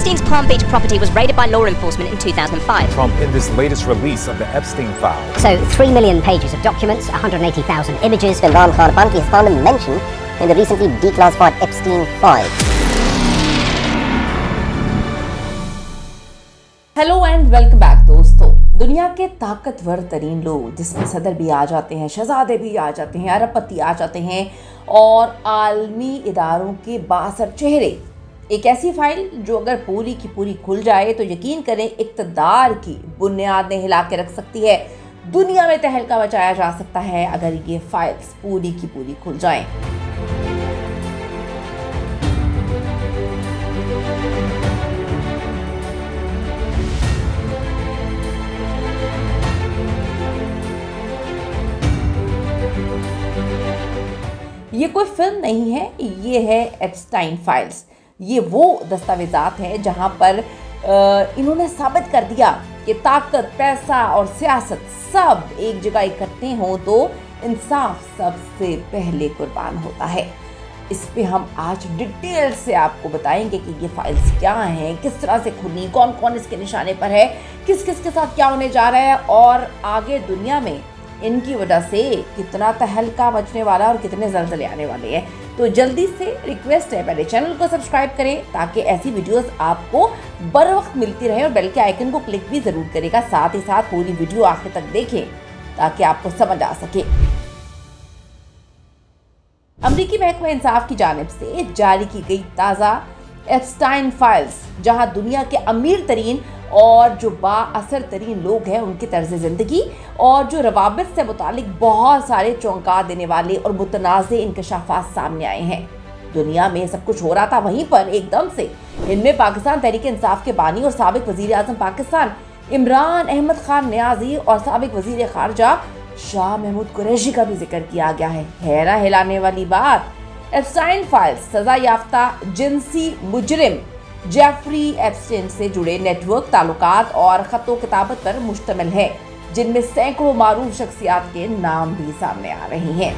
Epstein's Palm Beach property was raided by law enforcement in 2005. Trump in this latest release of the Epstein files. So 3 million pages of documents, 180,000 images. Imran Khan apparently has found a mention in the recently declassified Epstein files. Hello and welcome back दोस्तों। दुनिया के ताकतवर तरीन लोग, जिसमें सदर भी आ जाते हैं, शहजादे भी आ जाते हैं, अरबपति आ जाते हैं और आलमी इदारों के बासर चेहरे। एक ऐसी फाइल जो अगर पूरी की पूरी खुल जाए तो यकीन करें इक़्तिदार की बुनियादें हिला के रख सकती है। दुनिया में तहलका मचाया जा सकता है अगर ये फाइल्स पूरी की पूरी खुल जाएं। ये कोई फिल्म नहीं है, ये है एप्स्टाइन फाइल्स। ये वो दस्तावेजात हैं जहां पर इन्होंने साबित कर दिया कि ताकत, पैसा और सियासत सब एक जगह इकट्ठे हों तो इंसाफ सबसे पहले कुर्बान होता है। इस पे हम आज डिटेल से आपको बताएंगे कि ये फाइल्स क्या हैं, किस तरह से खुली, कौन कौन इसके निशाने पर है, किस किस के साथ क्या होने जा रहा है और आगे दुनिया में इनकी वजह से कितना तहलका मचने वाला और कितने ज़लज़ले आने वाले हैं। तो जल्दी से रिक्वेस्ट है, पहले चैनल को सब्सक्राइब करें ताकि ऐसी वीडियोस आपको बर वक्त मिलती रहे और बेल के आइकन को क्लिक भी ज़रूर करेगा। साथ ही साथ पूरी वीडियो आखिर तक देखें ताकि आपको समझ आ सके। अमरीकी महकमा इंसाफ की जानिब से जारी की गई ताज़ा एप्स्टाइन फाइल्स, जहां दुनिया के अमीर तरीन और जो बाअसर तरीन लोग हैं उनकी तर्ज ज़िंदगी और जो रवाबित से मुतालिक बहुत सारे चौंका देने वाले और मुतनाज़े इंकशाफात सामने आए हैं। दुनिया में सब कुछ हो रहा था, वहीं पर एकदम से इनमें पाकिस्तान तहरीक इंसाफ के बानी और साबिक वज़ीर आज़म पाकिस्तान इमरान अहमद खान नियाज़ी और साबिक वज़ीर ख़ारजा शाह महमूद कुरैशी का भी जिक्र किया गया है। हैरा हिलाने वाली बात, एप्स्टाइन फाइल्स सज़ा याफ्ता जिनसी मुजरिम जेफरी एप्स्टाइन से जुड़े नेटवर्क ताल्लुकात और ख़तो किताबत पर मुश्तमिल है, जिनमें सैकड़ों मारूफ शख्सियात के नाम भी सामने आ रहे हैं।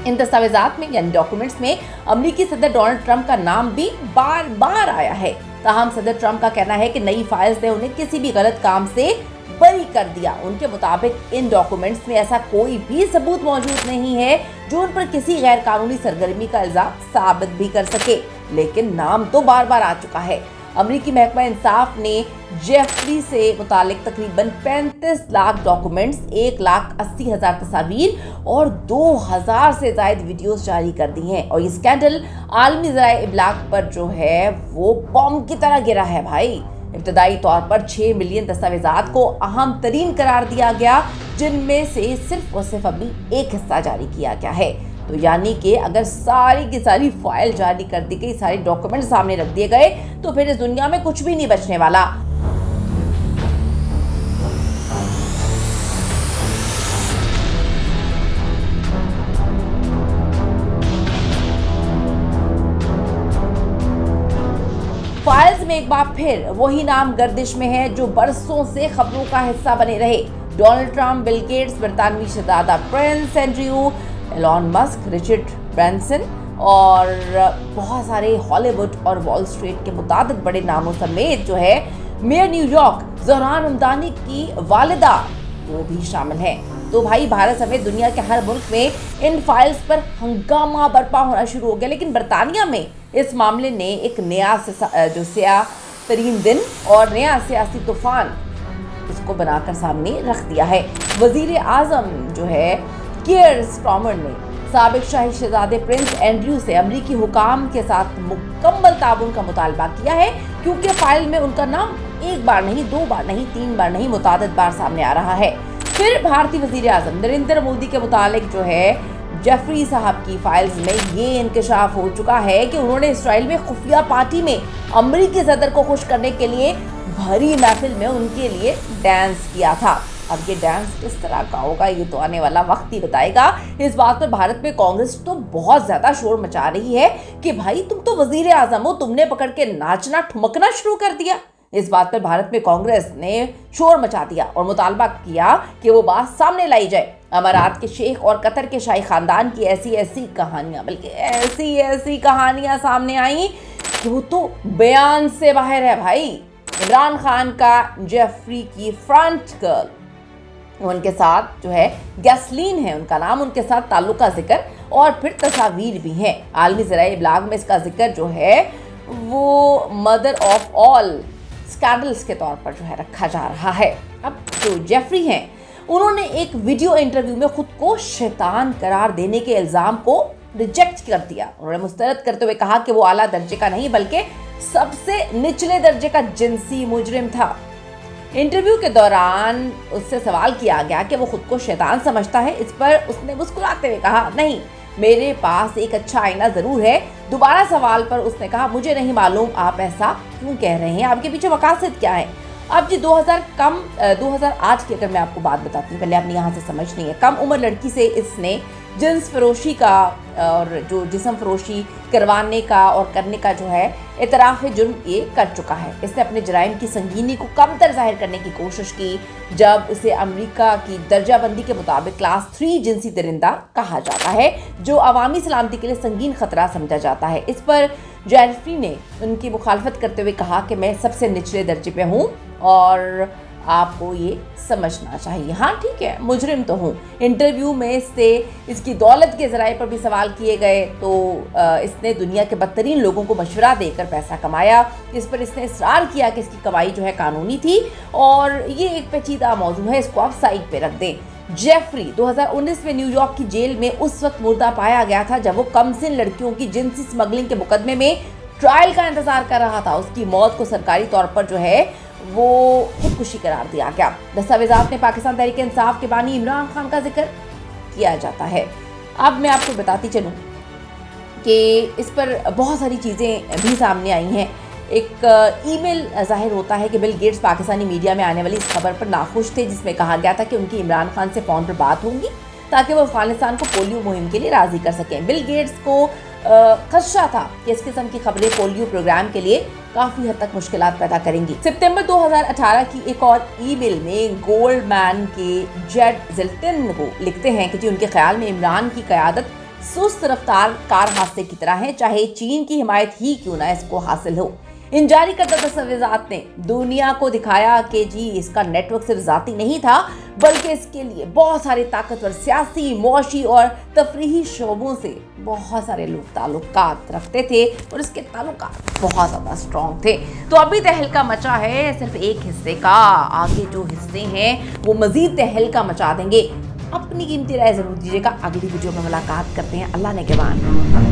इन दस्तावेजात में यानी डॉक्यूमेंट्स में अमरीकी सदर डोनाल्ड ट्रंप का नाम भी बार बार आया है। ताहम सदर ट्रंप का कहना है कि नई फाइल्स ने उन्हें किसी भी गलत काम से बरी कर दिया। उनके मुताबिक इन डॉक्यूमेंट्स में ऐसा कोई भी सबूत मौजूद नहीं है जो उन पर किसी गैर कानूनी सरगर्मी का इल्जाम साबित भी कर सके, लेकिन नाम तो बार बार आ चुका है। अमरीकी महकमा इंसाफ ने जेफरी से मुतालिक तकरीबन 35 लाख डॉक्यूमेंट्स, 1,80,000 तस्वीर और 2,000 से ज़ायद वीडियोस जारी कर दी हैं और ये स्कैंडल आलमी ज़राए इब्लाग पर जो है वो बॉम्ब की तरह गिरा है भाई। इब्तदाई तौर पर 6 मिलियन दस्तावेजात को अहम तरीन करार दिया गया, जिनमें से सिर्फ और सिर्फ अभी एक हिस्सा जारी किया गया है। तो यानी कि अगर सारी की सारी फाइल जारी कर दी गई, सारे डॉक्यूमेंट सामने रख दिए गए तो फिर इस दुनिया में कुछ भी नहीं बचने वाला। फाइल्स में एक बार फिर वही नाम गर्दिश में है जो बरसों से खबरों का हिस्सा बने रहे। डोनाल्ड ट्रंप, बिल गेट्स, बरतानवी शहजादा prince Andrew, Elon Musk, Richard Branson और बहुत सारे हॉलीवुड और वॉल स्ट्रीट के मुताबिक बड़े नामों समेत जो है मेयर न्यूयॉर्क ज़ोहरान हमदानी की वालिदा वो भी शामिल हैं। तो भाई भारत समेत दुनिया के हर मुल्क में इन फाइल्स पर हंगामा बर्पा होना शुरू हो गया, लेकिन बरतानिया में इस मामले ने एक नया जो स्याह तरीन दिन और नया सियासी तूफान इसको बनाकर सामने रख दिया है। वज़ीर आज़म जो है कीयर स्टारमर ने साबिक शाही शहजादे प्रिंस एंड्रयू से अमरीकी हुकाम के साथ मुकम्मल ताबून का मुतालबा किया है, क्योंकि फाइल में उनका नाम एक बार नहीं, 2 बार नहीं, 3 बार नहीं, मुतादिद बार सामने आ रहा है। फिर भारतीय वज़ीर आज़म नरेंद्र मोदी के मुतालिक जो है जेफरी साहब की फाइल्स में ये इंकशाफ हो चुका है कि उन्होंने इसराइल में खुफिया पार्टी में अमरीकी सदर को खुश करने के लिए भरी महफिल में उनके लिए डांस किया था। अब ये डांस किस तरह का होगा ये तो आने वाला वक्त ही बताएगा। इस बात पर भारत में कांग्रेस तो बहुत ज्यादा शोर मचा रही है कि भाई तुम तो वजीर आजम हो, तुमने पकड़ के नाचना ठुमकना शुरू कर दिया। इस बात पर भारत में कांग्रेस ने शोर मचा दिया और मुतालबा किया कि वो बात सामने लाई जाए। अमारात के शेख और कतर के शाही खानदान की ऐसी ऐसी कहानियां, बल्कि ऐसी ऐसी कहानियां सामने आई कि वो तो बयान से बाहर है भाई। इमरान खान का जेफरी की फ्रंट गर्ल, उनके साथ जो है गैसलीन है उनका नाम, उनके साथ ताल्लुक का जिक्र और फिर तस्वीर भी हैं। आलमी ज़राए इब्लाग में इसका जिक्र जो है वो मदर ऑफ ऑल स्कैंडल्स के तौर पर जो है रखा जा रहा है। अब जो जेफरी हैं उन्होंने एक वीडियो इंटरव्यू में खुद को शैतान करार देने के इल्ज़ाम को रिजेक्ट कर दिया। उन्होंने मुस्तरद करते हुए कहा कि वो आला दर्जे का नहीं बल्कि सबसे निचले दर्जे का जिनसी मुजरिम था। इंटरव्यू के दौरान उससे सवाल किया गया कि वो खुद को शैतान समझता है। इस पर उसने मुस्कुराते हुए कहा, नहीं, मेरे पास एक अच्छा आईना ज़रूर है। दोबारा सवाल पर उसने कहा, मुझे नहीं मालूम आप ऐसा क्यों कह रहे हैं, आपके पीछे मकासद क्या है। अब जी 2008 की अगर मैं आपको बात बताती हूँ, पहले आपने यहाँ से समझनी है। कम उम्र लड़की से इसने जिन्स फरोशी का और जो जिस्म फरोशी करवाने का और करने का जो है इतराफ़ जुर्म ये कर चुका है। इसने अपने जराइम की संगीनी को कमतर जाहिर करने की कोशिश की जब इसे अमेरिका की दर्जाबंदी के मुताबिक क्लास 3 जिनसी दरिंदा कहा जाता है, जो अवामी सलामती के लिए संगीन खतरा समझा जाता है। इस पर जेफरी ने उनकी मुखालफत करते हुए कहा कि मैं सबसे निचले दर्जे पे हूँ और आपको ये समझना चाहिए। हाँ ठीक है, मुजरिम तो हूँ। इंटरव्यू में इससे इसकी दौलत के ज़राए पर भी सवाल किए गए तो इसने दुनिया के बदतरीन लोगों को मशवरा देकर पैसा कमाया। इस पर इसने इसरार किया कि इसकी कमाई जो है कानूनी थी और ये एक पेचीदा मौजू है, इसको आप साइड पे रख दें। जेफरी 2019 में न्यूयॉर्क की जेल में उस वक्त मुर्दा पाया गया था जब वो कमसिन लड़कियों की जिनसी स्मगलिंग के मुकदमे में ट्रायल का इंतजार कर रहा था। उसकी मौत को सरकारी तौर पर जो है वो खुदकुशी करार दिया गया। दस्तावेज़ात में पाकिस्तान तहरीक इंसाफ के बानी इमरान खान का जिक्र किया जाता है। अब मैं आपको बताती चलूँ कि इस पर बहुत सारी चीज़ें भी सामने आई हैं। एक ईमेल जाहिर होता है कि बिल गेट्स पाकिस्तानी मीडिया में आने वाली इस खबर पर नाखुश थे, जिसमें कहा गया था कि उनकी इमरान खान से फ़ोन पर बात होगी ताकि वो अफगानिस्तान को पोलियो मुहिम के लिए राज़ी कर सकें। बिल गेट्स को खदशा था कि इस किस्म की खबरें पोलियो प्रोग्राम के लिए काफ़ी हद तक मुश्किलात पैदा करेंगी। सितंबर 2018 की एक और ईमेल में गोल्डमैन के जेड जिल्टन को लिखते हैं कि जी उनके ख्याल में इमरान की क़यादत सुस्त रफ्तार कार हादसे की तरह है, चाहे चीन की हिमायत ही क्यों ना इसको हासिल हो। इन जारी करदा दस्तावेज़ात ने दुनिया को दिखाया कि जी इसका नेटवर्क सिर्फ ज़ाती नहीं था बल्कि इसके लिए बहुत सारे ताकतवर सियासी, मुआशी और तफरीही शोबों से बहुत सारे लोग ताल्लुकात रखते थे और इसके ताल्लुकात बहुत ज़्यादा स्ट्रॉन्ग थे। तो अभी तहलका मचा है सिर्फ एक हिस्से का, आगे जो हिस्से हैं वो मज़ीद तहलका मचा देंगे। अपनी कीमती राय ज़रूर दीजिएगा। अगली वीडियो में मुलाकात करते हैं। अल्लाह ने के बाद।